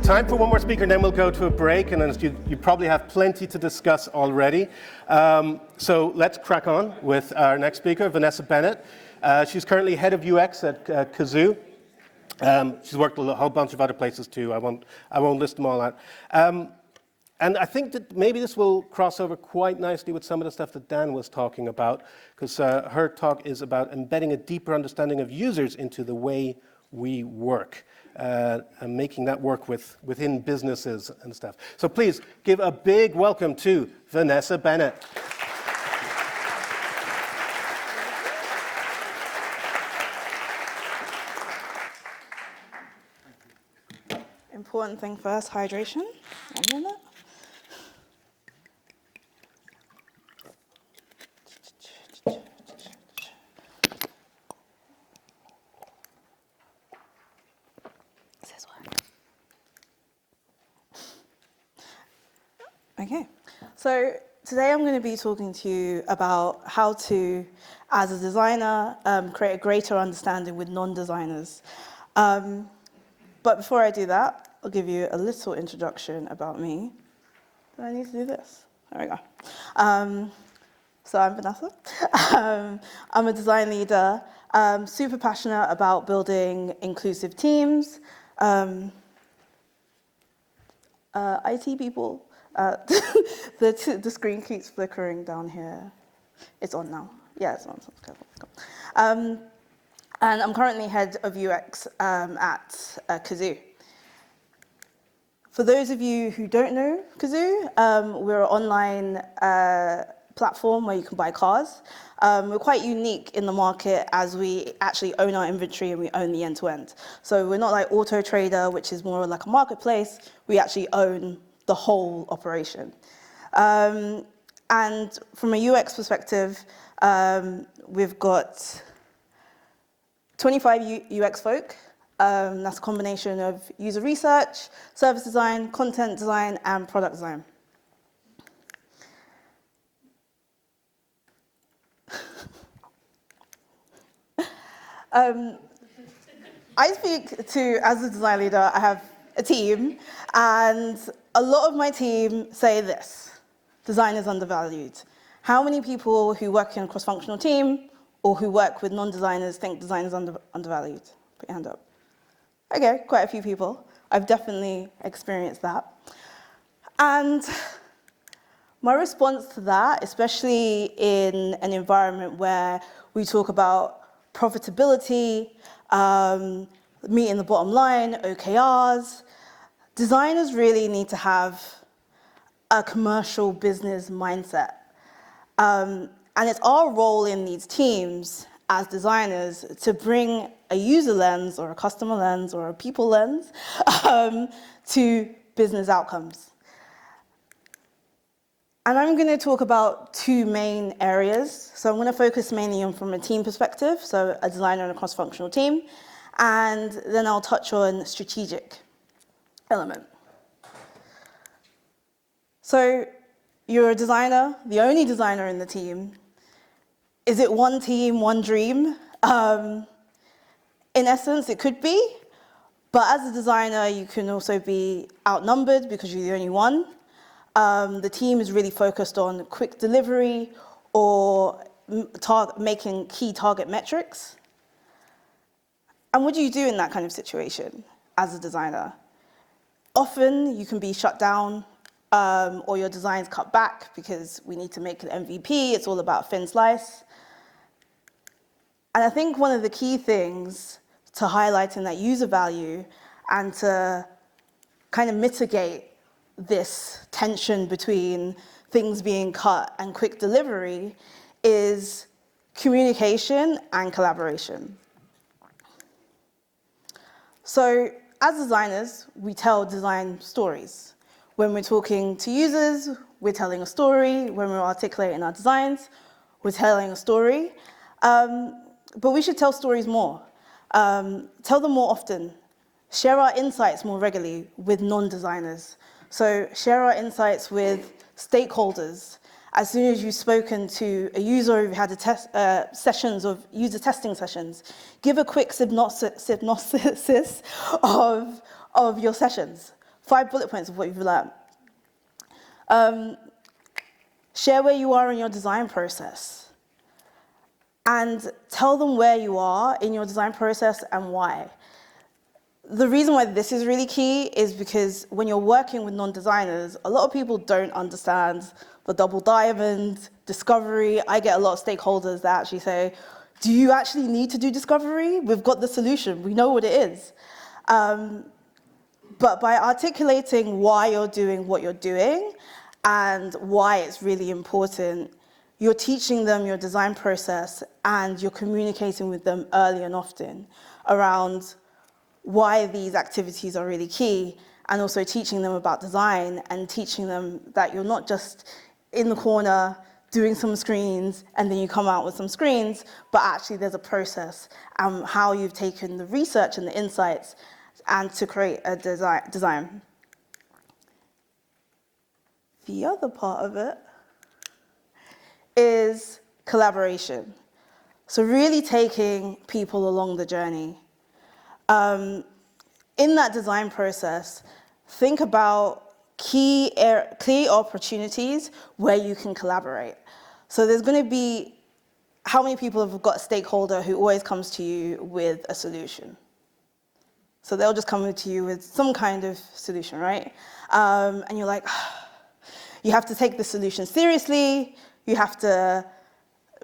Time for one more speaker, and then we'll go to a break, and then you probably have plenty to discuss already. So let's crack on with our next speaker, Venessa Bennett. She's currently head of UX at Kazoo. She's worked a whole bunch of other places too. I won't list them all out. And I think that maybe this will cross over quite nicely with some of the stuff that Dan was talking about, because her talk is about embedding a deeper understanding of users into the way we work. And making that work within businesses and stuff. So please give a big welcome to Venessa Bennett. Important thing first, hydration. 1 minute. Okay, so today I'm going to be talking to you about how to, as a designer, create a greater understanding with non-designers. But before I do that, I'll give you a little introduction about me. Do I need to do this? There we go. So I'm Venessa. I'm a design leader, super passionate about building inclusive teams, IT people. The screen keeps flickering down here. It's on now. Yeah, it's on. And I'm currently head of UX at Kazoo. For those of you who don't know Kazoo, we're an online platform where you can buy cars. We're quite unique in the market as we actually own our inventory and we own the end-to-end. So we're not like Auto Trader, which is more like a marketplace. We actually own the whole operation. And from a UX perspective, we've got 25 UX folk. That's a combination of user research, service design, content design, and product design. I speak to, as a design leader, I have a team, and a lot of my team say this: design is undervalued. How many people who work in a cross-functional team or who work with non-designers think design is undervalued? Put your hand up. Okay, quite a few people. I've definitely experienced that. And my response to that, especially in an environment where we talk about profitability, meeting the bottom line, OKRs, designers really need to have a commercial business mindset. And it's our role in these teams as designers to bring a user lens or a customer lens or a people lens to business outcomes. And I'm going to talk about two main areas. So I'm going to focus mainly on from a team perspective, so a designer and a cross-functional team, and then I'll touch on strategic element. So you're a designer, the only designer in the team. Is it one team, one dream? In essence, it could be, but as a designer, you can also be outnumbered because you're the only one. The team is really focused on quick delivery or making key target metrics. And what do you do in that kind of situation as a designer? Often you can be shut down or your design's cut back because we need to make an MVP. It's all about thin slice. And I think one of the key things to highlight in that user value and to kind of mitigate this tension between things being cut and quick delivery is communication and collaboration. So as designers, we tell design stories. When we're talking to users, we're telling a story. When we're articulating our designs, we're telling a story. But we should tell stories more. Tell them more often. Share our insights more regularly with non-designers. So share our insights with stakeholders. As soon as you've spoken to a user or you've had a sessions of user testing sessions, give a quick synopsis of your sessions. 5 bullet points of what you've learned. Share where you are in your design process. And tell them where you are in your design process and why. The reason why this is really key is because when you're working with non-designers, a lot of people don't understand the double diamond, discovery. I get a lot of stakeholders that actually say, do you actually need to do discovery? We've got the solution. We know what it is. But by articulating why you're doing what you're doing and why it's really important, you're teaching them your design process and you're communicating with them early and often around why these activities are really key, and also teaching them about design and teaching them that you're not just in the corner doing some screens and then you come out with some screens, but actually there's a process and how you've taken the research and the insights and to create a design. The other part of it is collaboration. So really taking people along the journey. In that design process, think about clear opportunities where you can collaborate. So there's going to be, how many people have got a stakeholder who always comes to you with a solution? So they'll just come to you with some kind of solution, right? And you're like, you have to take the solution seriously, you have to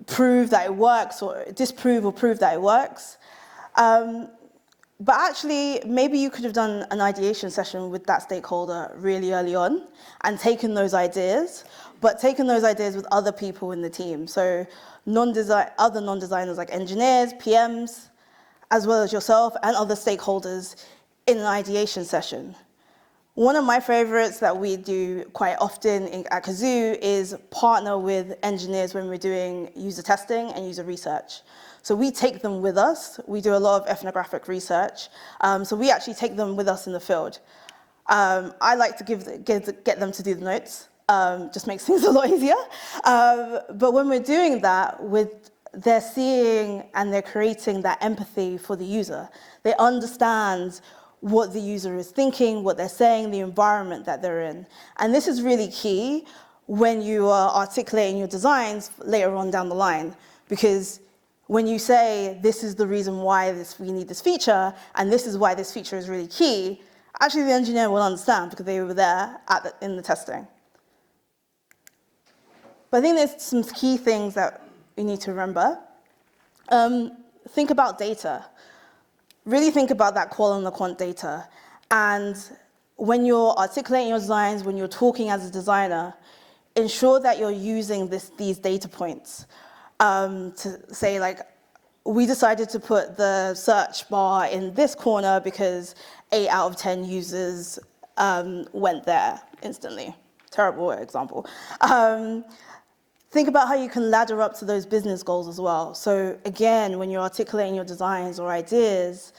prove that it works, or disprove or prove that it works. But actually, maybe you could have done an ideation session with that stakeholder really early on and taken those ideas, but taken those ideas with other people in the team. So other non-designers like engineers, PMs, as well as yourself and other stakeholders in an ideation session. One of my favorites that we do quite often at Kazoo is partner with engineers when we're doing user testing and user research. So we take them with us. We do a lot of ethnographic research. So we actually take them with us in the field. I like to get them to do the notes. Just makes things a lot easier. But when we're doing that, they're seeing and they're creating that empathy for the user. They understand what the user is thinking, what they're saying, the environment that they're in. And this is really key when you are articulating your designs later on down the line, because when you say, this is the reason why we need this feature, and this is why this feature is really key, actually the engineer will understand because they were there in the testing. But I think there's some key things that you need to remember. Think about data. Really think about that qual and the quant data. And when you're articulating your designs, when you're talking as a designer, ensure that you're using these data points to say, like, we decided to put the search bar in this corner because 8 out of 10 users went there instantly. Terrible example. Think about how you can ladder up to those business goals as well. So again, when you're articulating your designs or ideas,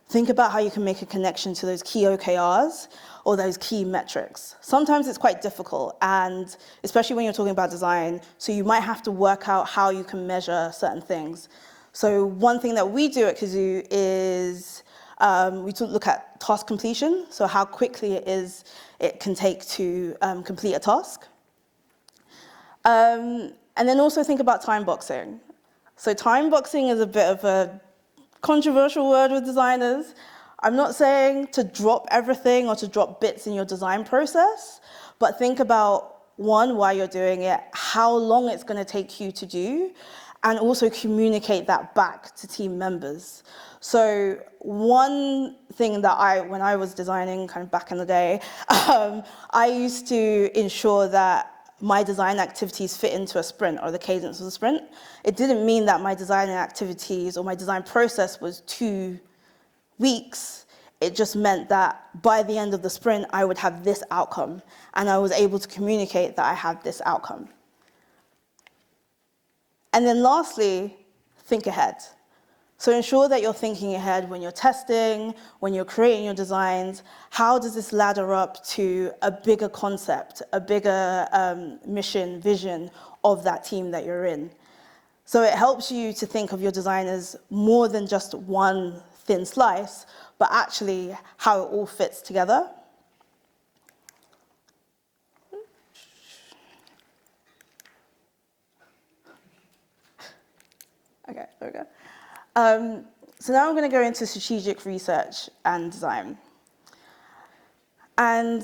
think about how you can make a connection to those key OKRs or those key metrics. Sometimes it's quite difficult, and especially when you're talking about design, so you might have to work out how you can measure certain things. So one thing that we do at Kazoo is we look at task completion, so how quickly it can take to complete a task. And then also think about time boxing. So time boxing is a bit of a controversial word with designers. I'm not saying to drop everything or to drop bits in your design process, but think about, one, why you're doing it, how long it's going to take you to do, and also communicate that back to team members. So one thing that when I was designing kind of back in the day, I used to ensure that my design activities fit into a sprint or the cadence of a sprint. It didn't mean that my design activities or my design process was 2 weeks. It just meant that by the end of the sprint, I would have this outcome, and I was able to communicate that I had this outcome. And then lastly, think ahead. So ensure that you're thinking ahead when you're testing, when you're creating your designs. How does this ladder up to a bigger concept, a bigger mission, vision of that team that you're in? So it helps you to think of your design as more than just one thin slice, but actually how it all fits together. Okay, there we go. So now I'm going to go into strategic research and design. And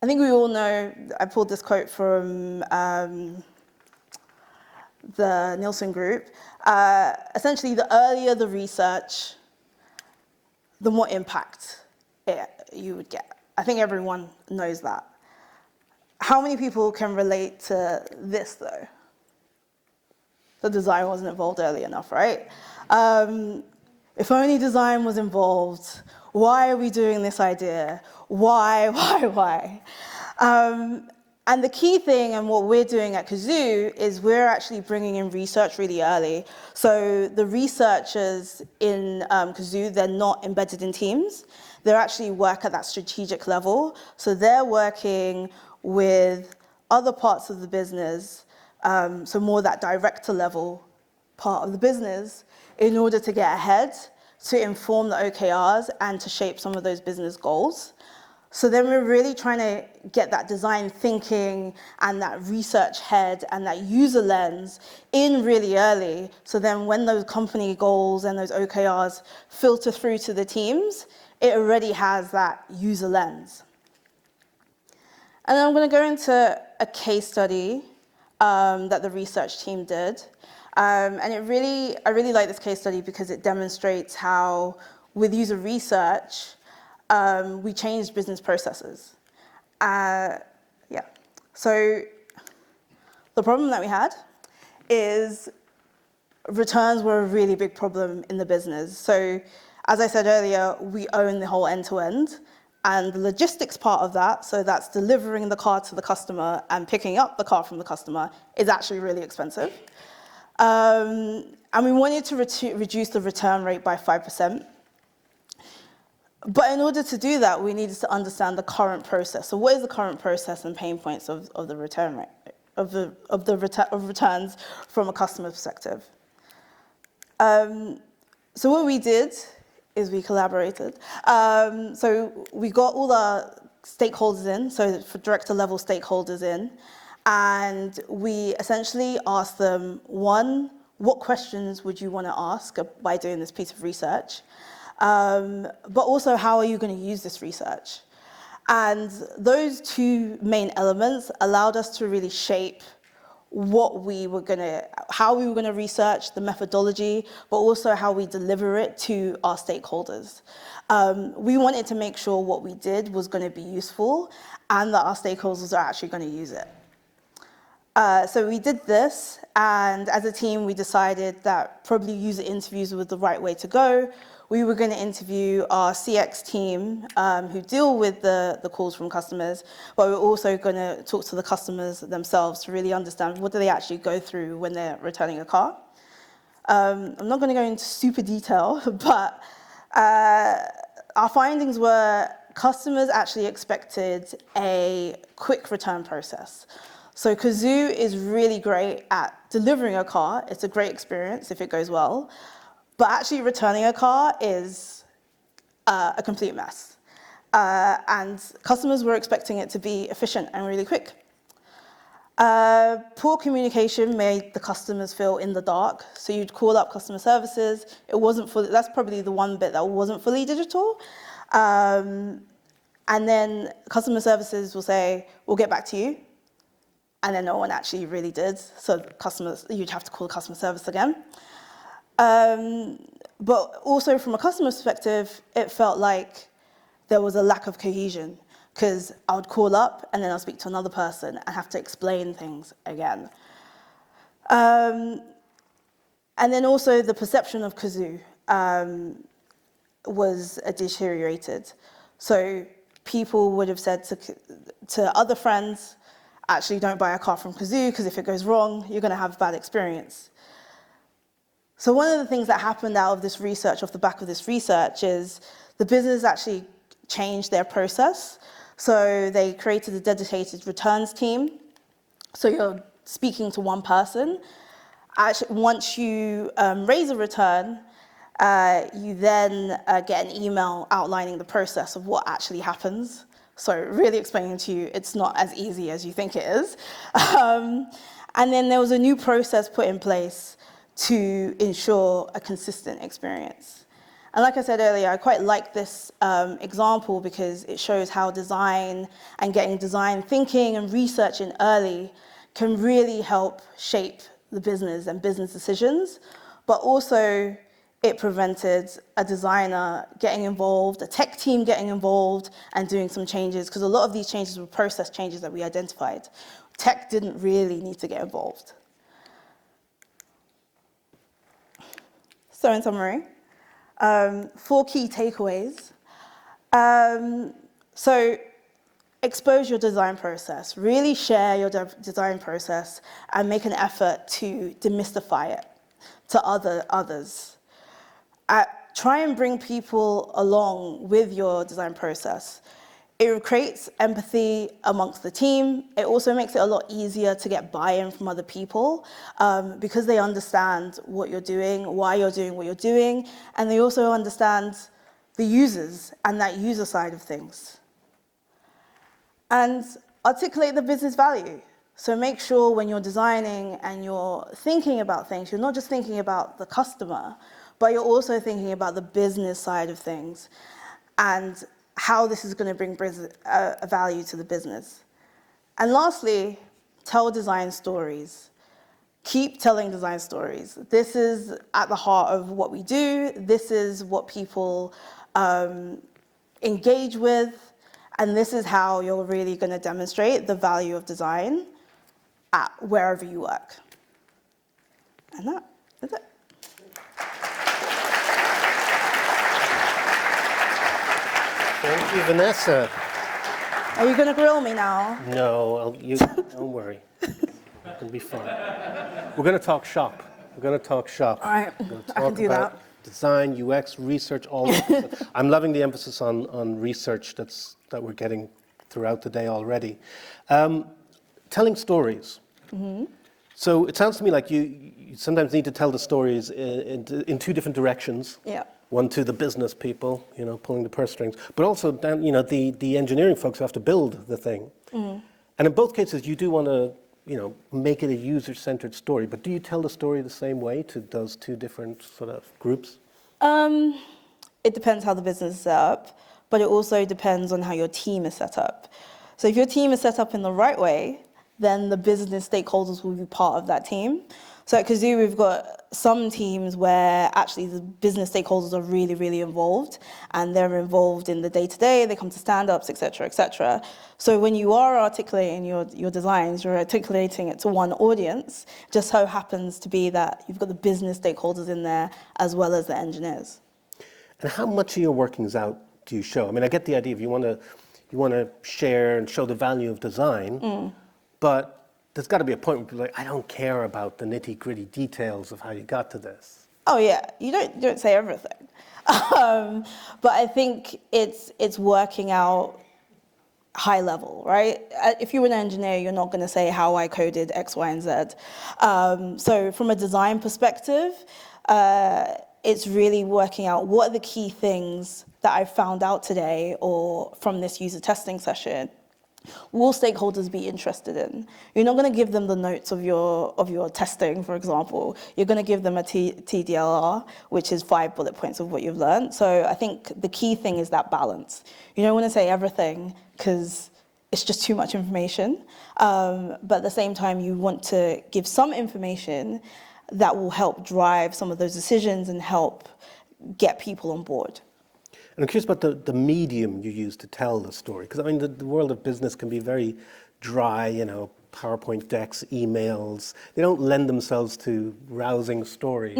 I think we all know, I pulled this quote from the Nielsen Group. Essentially, the earlier the research, the more impact you would get. I think everyone knows that. How many people can relate to this, though? The design wasn't involved early enough, right? If only design was involved, why are we doing this idea? Why? And the key thing, and what we're doing at Kazoo, is we're actually bringing in research really early. So the researchers in Kazoo, they're not embedded in teams. They actually work at that strategic level. So they're working with other parts of the business, so more that director level part of the business, in order to get ahead, to inform the OKRs and to shape some of those business goals. So then we're really trying to get that design thinking and that research head and that user lens in really early. So then when those company goals and those OKRs filter through to the teams, it already has that user lens. And then I'm going to go into a case study that the research team did. And I really like this case study because it demonstrates how, with user research, we changed business processes. So the problem that we had is returns were a really big problem in the business. So as I said earlier, we own the whole end-to-end. And the logistics part of that, so that's delivering the car to the customer and picking up the car from the customer, is actually really expensive. And we wanted to reduce the return rate by 5%. But in order to do that, we needed to understand the current process. So what is the current process and pain points of the return rate, of returns from a customer perspective? So what we did is we collaborated. So we got all the stakeholders in, so for director level stakeholders in, and we essentially asked them, one, what questions would you want to ask by doing this piece of research? But also, how are you going to use this research? And those two main elements allowed us to really shape how we were going to research, the methodology, but also how we deliver it to our stakeholders. We wanted to make sure what we did was going to be useful and that our stakeholders are actually going to use it. So we did this, and as a team, we decided that probably user interviews were the right way to go. We were going to interview our CX team who deal with the calls from customers, but we're also going to talk to the customers themselves to really understand what do they actually go through when they're returning a car. I'm not going to go into super detail, but our findings were customers actually expected a quick return process. So Kazoo is really great at delivering a car. It's a great experience if it goes well. But actually returning a car is a complete mess. And customers were expecting it to be efficient and really quick. Poor communication made the customers feel in the dark. So you'd call up customer services. It wasn't fully, that's probably the one bit that wasn't fully digital. And then customer services will say, we'll get back to you. And then no one actually really did. So customers, you'd have to call customer service again. But also from a customer perspective, it felt like there was a lack of cohesion because I would call up and then I'll speak to another person and have to explain things again. And then also the perception of Kazoo was deteriorated. So people would have said to other friends, actually don't buy a car from Kazoo because if it goes wrong, you're going to have a bad experience. So one of the things that happened out of this research, off the back of this research, is the business actually changed their process. So they created a dedicated returns team. So you're speaking to one person. Actually, once you raise a return, you then get an email outlining the process of what actually happens So really explaining to you, it's not as easy as you think it is. And then there was a new process put in place to ensure a consistent experience. And like I said earlier, I quite like this example because it shows how design and getting design thinking and research in early can really help shape the business and business decisions, but also it prevented a designer getting involved, a tech team getting involved and doing some changes, because a lot of these changes were process changes that we identified. Tech didn't really need to get involved. So in summary, 4 key takeaways. So expose your design process, really share your design process and make an effort to demystify it to others. Try and bring people along with your design process. It creates empathy amongst the team. It also makes it a lot easier to get buy-in from other people because they understand what you're doing, why you're doing what you're doing, and they also understand the users and that user side of things. And articulate the business value. So make sure when you're designing and you're thinking about things, you're not just thinking about the customer, but you're also thinking about the business side of things and how this is going to bring value to the business. And lastly, tell design stories. Keep telling design stories. This is at the heart of what we do. This is what people engage with. And this is how you're really going to demonstrate the value of design at wherever you work. And that's it. Thank you, Venessa. Are you going to grill me now? No, don't worry. It'll be fun. We're going to talk shop. We're going to talk shop. All right, I can do that. Design, UX, research, all of it. I'm loving the emphasis on research that we're getting throughout the day already. Telling stories. Mm-hmm. So it sounds to me like you sometimes need to tell the stories in 2 different directions. Yeah. One to the business people, pulling the purse strings, but also down, the engineering folks who have to build the thing. Mm. And in both cases, you do want to, make it a user-centered story. But do you tell the story the same way to those 2 different sort of groups? It depends how the business is set up, but it also depends on how your team is set up. So if your team is set up in the right way, then the business stakeholders will be part of that team. So at Kazoo, we've got some teams where actually the business stakeholders are really, really involved, and they're involved in the day-to-day, they come to stand-ups, et cetera, et cetera. So when you are articulating your designs, you're articulating it to one audience. Just so happens to be that you've got the business stakeholders in there as well as the engineers. And how much of your workings out do you show? I mean, I get the idea if you want to share and show the value of design, but there's got to be a point where people are like, I don't care about the nitty-gritty details of how you got to this. Oh yeah, you don't say everything, but I think it's working out high level, right? If you're an engineer, you're not going to say how I coded X, Y, and Z. So from a design perspective, it's really working out what are the key things that I found out today or from this user testing session will stakeholders be interested in? You're not going to give them the notes of your testing, for example. You're going to give them a TDLR, which is 5 bullet points of what you've learned. So I think the key thing is that balance. You don't want to say everything because it's just too much information. But at the same time, you want to give some information that will help drive some of those decisions and help get people on board. And I'm curious about the medium you use to tell the story, because I mean the world of business can be very dry, PowerPoint decks, emails. They don't lend themselves to rousing stories.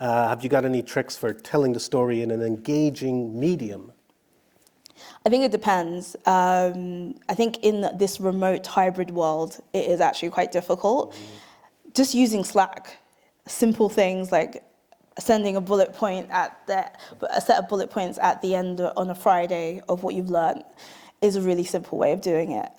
Have you got any tricks for telling the story in an engaging medium? I think it depends. I think in this remote hybrid world, it is actually quite difficult. Just using Slack, simple things like sending a bullet point a set of bullet points at the end on a Friday of what you've learned is a really simple way of doing it.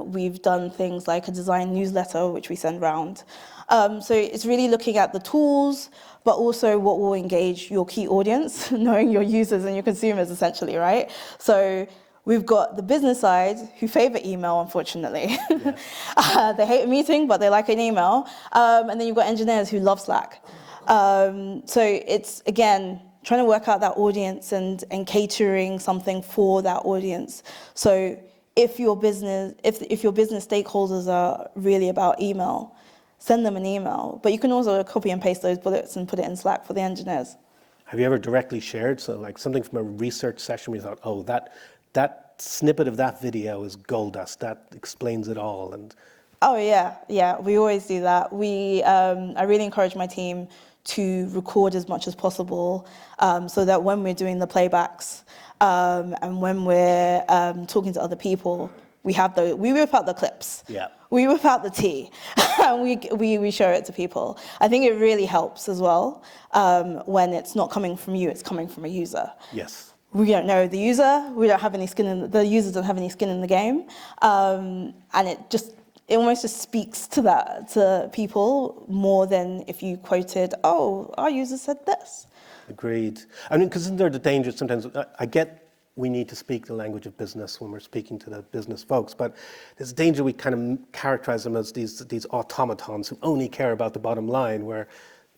We've done things like a design newsletter, which we send round. So it's really looking at the tools, but also what will engage your key audience, knowing your users and your consumers, essentially, right? So We've got the business side who favor email, unfortunately. Yeah. They hate a meeting, but they like an email. And then you've got engineers who love Slack. So it's, again, trying to work out that audience and catering something for that audience. So if your business stakeholders are really about email, send them an email. But you can also copy and paste those bullets and put it in Slack for the engineers. Have you ever directly shared, so like something from a research session where you thought, oh, that snippet of that video is gold dust, that explains it all? And oh yeah, we always do that. I really encourage my team to record as much as possible, so that when we're doing the playbacks and when we're talking to other people, we whip out the clips. Yeah. We whip out the tea, and we show it to people. I think it really helps as well when it's not coming from you, it's coming from a user. Yes. We don't know the user. We don't have any the users don't have any skin in the game, and it almost just speaks to to people more than if you quoted, "Oh, our user said this." Agreed. I mean, because isn't there the danger sometimes? I get we need to speak the language of business when we're speaking to the business folks, but there's a danger we kind of characterize them as these automatons who only care about the bottom line, where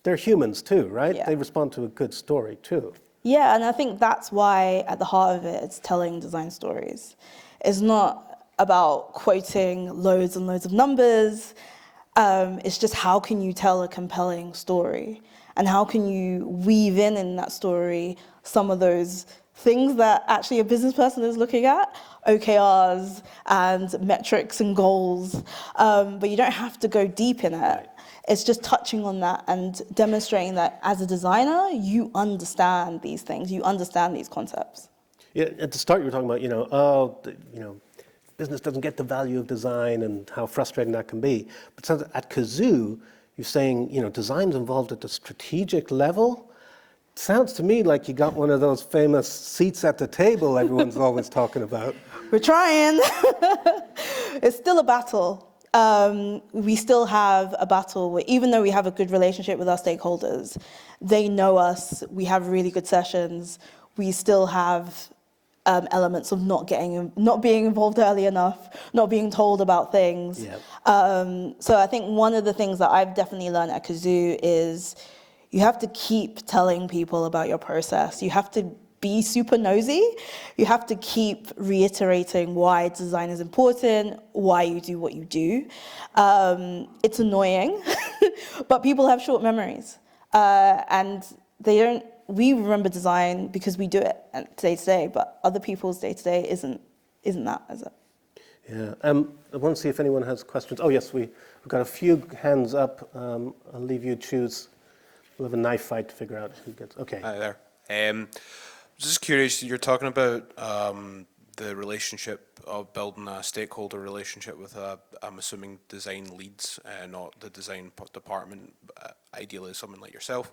they're humans too, right? Yeah. They respond to a good story too. Yeah, and I think that's why at the heart of it, it's telling design stories. It's not about quoting loads and loads of numbers. It's just how can you tell a compelling story? And how can you weave in that story some of those things that actually a business person is looking at, OKRs and metrics and goals, but you don't have to go deep in it. It's just touching on that and demonstrating that as a designer, you understand these things, you understand these concepts. Yeah, at the start you were talking about, business doesn't get the value of design and how frustrating that can be. But at Kazoo, you're saying, design's involved at the strategic level. Sounds to me like you got one of those famous seats at the table everyone's always talking about. We're trying. It's still a battle. We still have a battle where, even though we have a good relationship with our stakeholders, they know us, we have really good sessions, we still have elements of not being involved early enough, not being told about things. Yep. So I think one of the things that I've definitely learned at Kazoo is you have to keep telling people about your process. You have to be super nosy. You have to keep reiterating why design is important, why you do what you do. It's annoying, but people have short memories. And we remember design because we do it day to day, but other people's day to day isn't that, is it? Yeah, I want to see if anyone has questions. Oh yes, we've got a few hands up. I'll leave you choose. We'll have a knife fight to figure out who gets. Okay. Hi there. Just curious, you're talking about the relationship of building a stakeholder relationship with I'm assuming design leads, not the design department, ideally someone like yourself.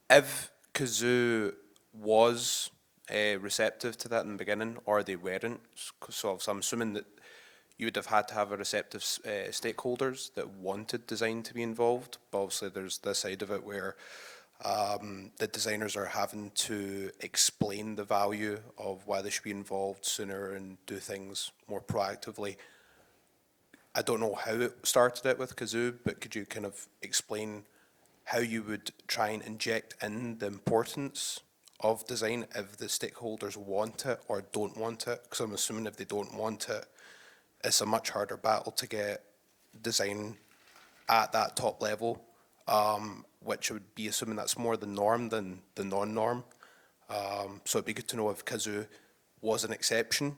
If Kazoo was receptive to that in the beginning, or they weren't, so I'm assuming that you would have had to have a receptive stakeholders that wanted design to be involved, but obviously there's this side of it where the designers are having to explain the value of why they should be involved sooner and do things more proactively. I don't know how it started it with Kazoo, but could you kind of explain how you would try and inject in the importance of design if the stakeholders want it or don't want it? Because I'm assuming if they don't want it, it's a much harder battle to get design at that top level, which would be assuming that's more the norm than the non-norm. So it'd be good to know if Kazoo was an exception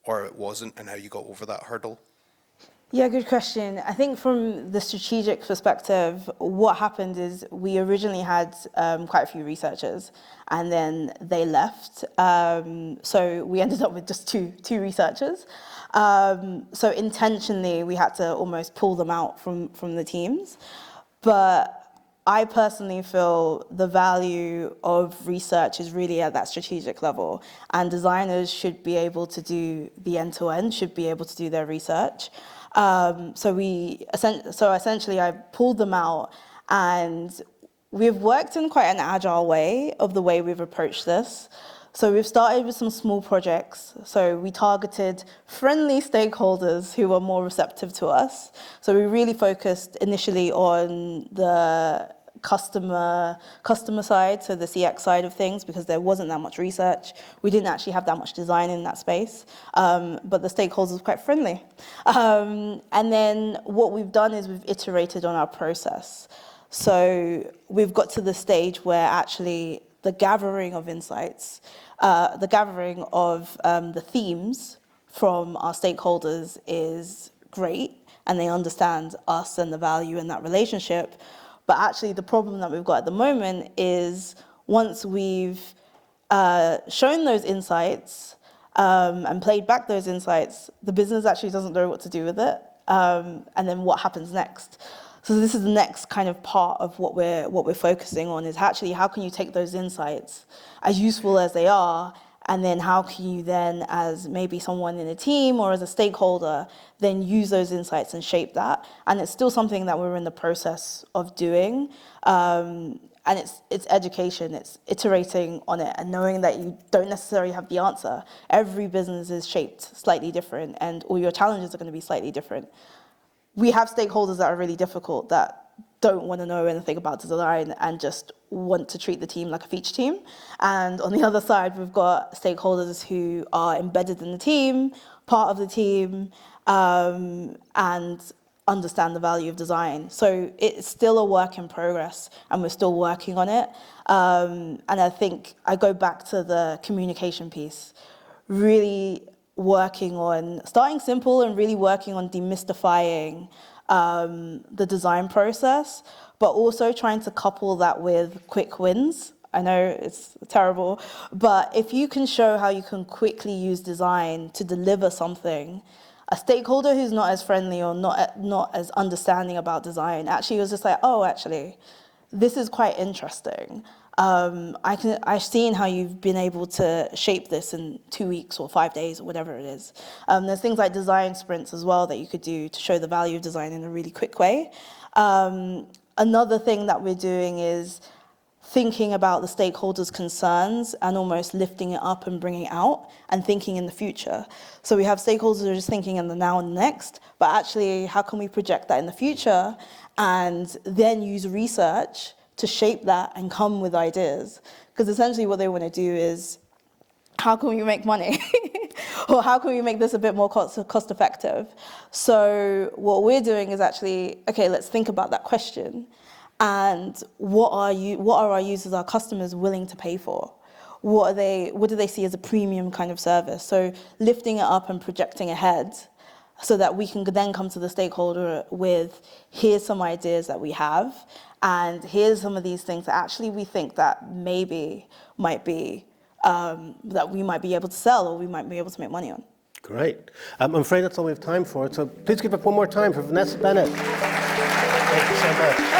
or it wasn't, and how you got over that hurdle. Yeah, good question. I think from the strategic perspective, what happened is we originally had quite a few researchers, and then they left. So we ended up with just two researchers. So intentionally, we had to almost pull them out from the teams. But I personally feel the value of research is really at that strategic level, and designers should be able to do the end-to-end, should be able to do their research. So essentially I pulled them out, and we've worked in quite an agile way of the way we've approached this. So we've started with some small projects. So we targeted friendly stakeholders who were more receptive to us. So we really focused initially on the customer side, so the CX side of things, because there wasn't that much research. We didn't actually have that much design in that space, but the stakeholders were quite friendly. And then what we've done is we've iterated on our process. So we've got to the stage where actually the gathering of insights, the gathering of the themes from our stakeholders is great, and they understand us and the value in that relationship. But actually the problem that we've got at the moment is once we've shown those insights and played back those insights, the business actually doesn't know what to do with it. And then what happens next? So this is the next kind of part of what we're focusing on, is actually how can you take those insights, as useful as they are, and then how can you then, as maybe someone in a team or as a stakeholder, then use those insights and shape that. And it's still something that we're in the process of doing. And it's education, it's iterating on it and knowing that you don't necessarily have the answer. Every business is shaped slightly different, and all your challenges are going to be slightly different. We have stakeholders that are really difficult, that don't want to know anything about design and just want to treat the team like a feature team. And on the other side, we've got stakeholders who are embedded in the team, part of the team, and understand the value of design. So it's still a work in progress, and we're still working on it. And I think I go back to the communication piece, really working on, starting simple and really working on demystifying the design process, but also trying to couple that with quick wins. I know it's terrible, but if you can show how you can quickly use design to deliver something, a stakeholder who's not as friendly or not as understanding about design actually was just like, oh, actually, this is quite interesting. I've seen how you've been able to shape this in 2 weeks or 5 days or whatever it is. There's things like design sprints as well that you could do to show the value of design in a really quick way. Another thing that we're doing is thinking about the stakeholders' concerns and almost lifting it up and bringing it out and thinking in the future. So we have stakeholders who are just thinking in the now and the next, but actually how can we project that in the future and then use research to shape that and come with ideas? Because essentially what they want to do is, how can we make money? Or how can we make this a bit more cost effective? So what we're doing is actually, okay, let's think about that question. And what are our users, our customers willing to pay for? What do they see as a premium kind of service? So lifting it up and projecting ahead so that we can then come to the stakeholder with, here's some ideas that we have, and here's some of these things that actually we think that maybe might be, that we might be able to sell or we might be able to make money on. Great. I'm afraid that's all we have time for, so please give up one more time for Venessa Bennett. Thank you so much.